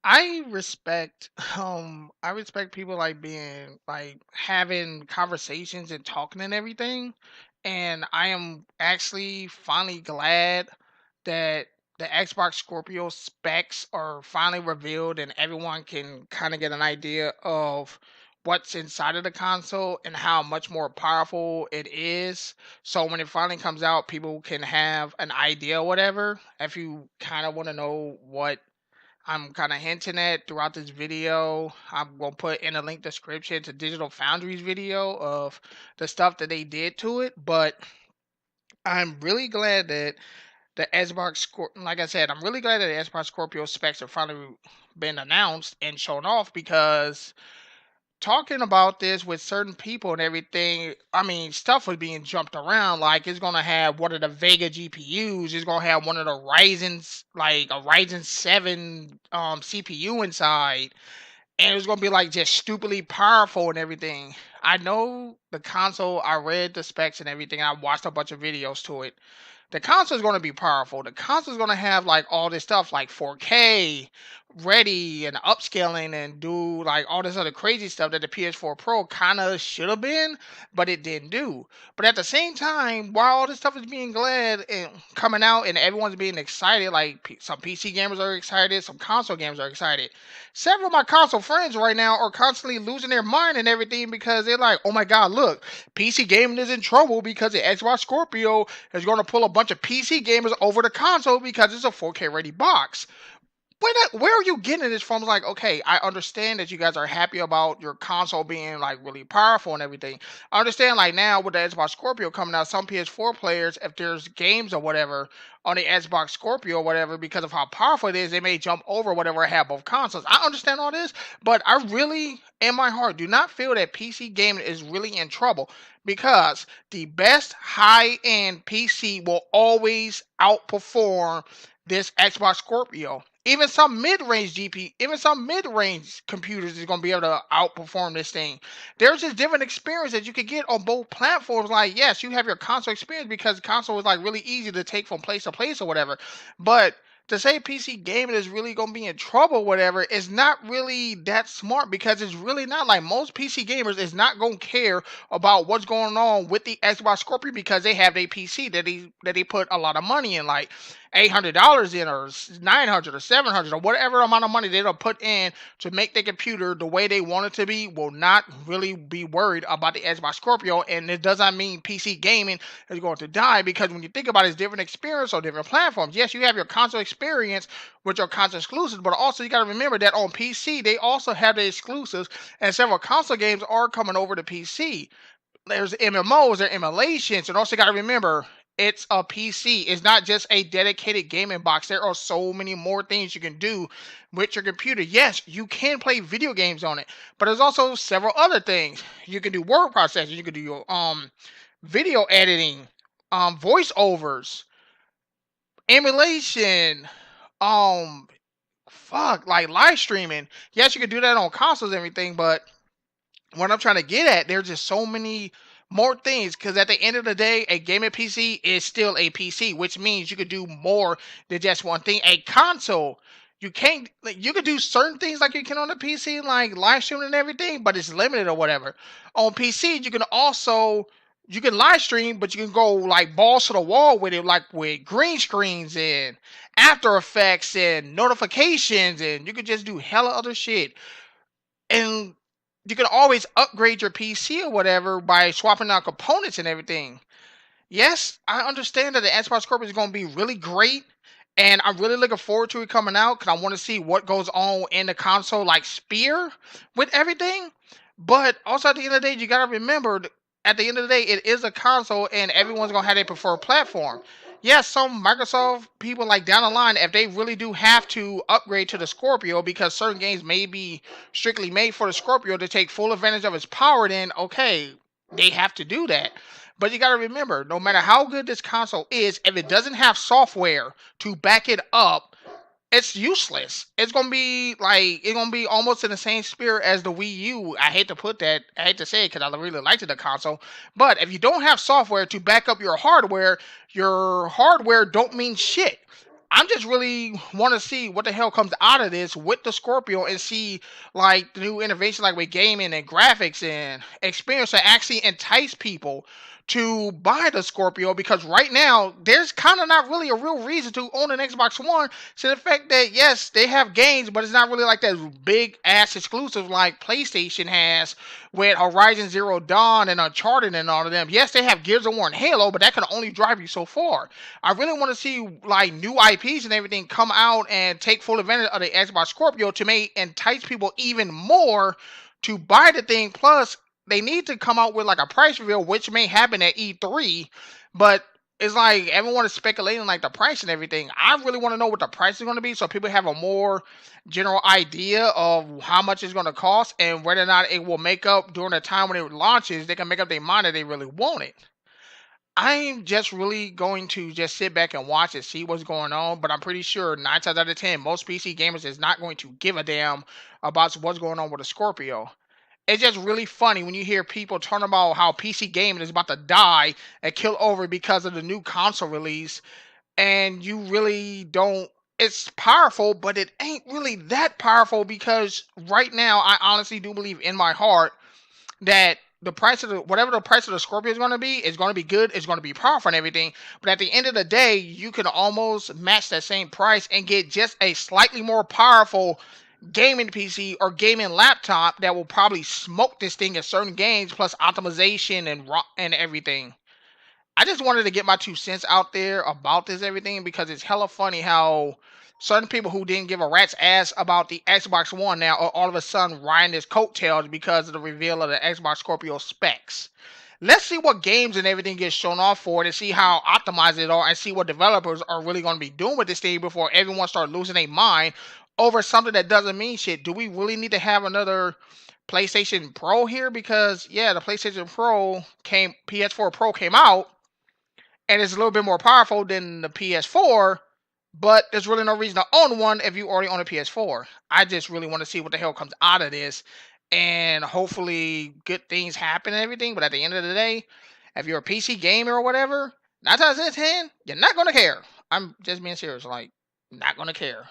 I respect people like being like having conversations and talking and everything. And I am actually finally glad that the Xbox Scorpio specs are finally revealed and everyone can kind of get an idea of what's inside of the console and how much more powerful it is. So when it finally comes out, people can have an idea or whatever. If you kind of want to know what I'm kind of hinting at throughout this video, I'm going to put in a link description to Digital Foundry's video of the stuff that they did to it. But I'm really glad that the Xbox like I said, I'm really glad that the Xbox Scorpio specs have finally been announced and shown off, because talking about this with certain people and everything, I mean, stuff was being jumped around. Like, it's gonna have one of the Vega GPUs. It's gonna have one of the Ryzen's, like a Ryzen 7 CPU inside, and it's gonna be like just stupidly powerful and everything. I know the console. I read the specs and everything. I watched a bunch of videos to it. The console is going to be powerful. The console is going to have like all this stuff like 4K ready and upscaling and do like all this other crazy stuff that the PS4 Pro kind of should have been, but it didn't do. But at the same time, while all this stuff is being glad and coming out and everyone's being excited, like some PC gamers are excited, some console gamers are excited. Several of my console friends right now are constantly losing their mind and everything because they're like, oh my god, look, PC gaming is in trouble because the Xbox Scorpio is going to pull a bunch of PC gamers over the console because it's a 4K ready box. Where are you getting this from? It's like, okay, I understand that you guys are happy about your console being like really powerful and everything. I understand, like, now with the Xbox Scorpio coming out, some PS4 players, if there's games or whatever on the Xbox Scorpio or whatever, because of how powerful it is, they may jump over whatever I have both consoles. I understand all this, but I really, in my heart, do not feel that PC gaming is really in trouble, because the best high-end PC will always outperform this Xbox Scorpio. Even some mid-range computers is gonna be able to outperform this thing. There's just different experience that you could get on both platforms. Like, yes, you have your console experience because console is like really easy to take from place to place or whatever. But to say PC gaming is really gonna be in trouble, or whatever, is not really that smart, because it's really not. Like, most PC gamers is not gonna care about what's going on with the Xbox Scorpio because they have a PC that they put a lot of money in. Like, $800 in, or 900 or 700 or whatever amount of money they'll put in to make the computer the way they want it to be, will not really be worried about the Xbox Scorpio. And it does not mean PC gaming is going to die, because when you think about it, it's different experience on different platforms. Yes, you have your console experience with your console exclusives, but also you got to remember that on PC they also have the exclusives, and several console games are coming over to PC. There's MMOs, there are emulations, and also got to remember, it's a PC. It's not just a dedicated gaming box. There are so many more things you can do with your computer. Yes, you can play video games on it, but there's also several other things. You can do word processing. You can do your video editing, voiceovers, emulation, um, like live streaming. Yes, you can do that on consoles and everything, but what I'm trying to get at, there's just so many more things, because at the end of the day, a gaming PC is still a PC, which means you could do more than just one thing. A console, you can't, like, you could do certain things like you can on the PC, like live streaming and everything, but it's limited or whatever. On PC, you can live stream, but you can go like balls to the wall with it, like with green screens and After Effects and notifications, and you could just do hella other shit. And you can always upgrade your PC or whatever by swapping out components and everything. Yes, I understand that the Xbox Scorpio is going to be really great, and I'm really looking forward to it coming out because I want to see what goes on in the console, like Spear, with everything. But also at the end of the day, you got to remember, at the end of the day, it is a console, and everyone's going to have their preferred platform. Yes, some Microsoft people, like down the line, if they really do have to upgrade to the Scorpio because certain games may be strictly made for the Scorpio to take full advantage of its power, then okay, they have to do that. But you got to remember, no matter how good this console is, if it doesn't have software to back it up, it's useless. It's gonna be almost in the same spirit as the Wii U. I hate to put that, I hate to say it because I really liked the console. But if you don't have software to back up your hardware don't mean shit. I'm just really want to see what the hell comes out of this with the Scorpio and see like the new innovation, like with gaming and graphics and experience that actually entice people to buy the Scorpio. Because right now there's kind of not really a real reason to own an Xbox One. So the fact that yes, they have games, but it's not really like that big ass exclusive like PlayStation has with Horizon Zero Dawn and Uncharted and all of them. Yes, they have Gears of War and Halo, but that can only drive you so far. I really want to see like new IPs and everything come out and take full advantage of the Xbox Scorpio to make entice people even more to buy the thing. Plus, they need to come out with like a price reveal, which may happen at E3, but it's like everyone is speculating like the price and everything. I really want to know what the price is going to be so people have a more general idea of how much it's going to cost and whether or not it will make up during the time when it launches. They can make up their mind that they really want it. I'm just really going to just sit back and watch and see what's going on, but I'm pretty sure 9 times out of 10, most PC gamers is not going to give a damn about what's going on with the Scorpio. It's just really funny when you hear people talking about how PC gaming is about to die and kill over because of the new console release, and you really don't. It's powerful, but it ain't really that powerful because right now, I honestly do believe in my heart that the price of the whatever the price of the Scorpio is going to be good, it's going to be powerful and everything. But at the end of the day, you can almost match that same price and get just a slightly more powerful gaming PC or gaming laptop that will probably smoke this thing in certain games plus optimization and everything. I just wanted to get my 2 cents out there about this everything because it's hella funny how certain people who didn't give a rat's ass about the Xbox One now are all of a sudden riding his coattails because of the reveal of the Xbox Scorpio specs. Let's see what games and everything gets shown off for it and see how optimized it are and see what developers are really going to be doing with this thing before everyone starts losing their mind over something that doesn't mean shit. Do we really need to have another PlayStation Pro here? Because yeah, the PlayStation Pro came, PS4 Pro came out and it's a little bit more powerful than the PS4, but there's really no reason to own one if you already own a PS4. I just really want to see what the hell comes out of this, and hopefully good things happen and everything. But at the end of the day, if you're a PC gamer or whatever, 9 times out of 10, you're not gonna care. I'm just being serious, like not gonna care.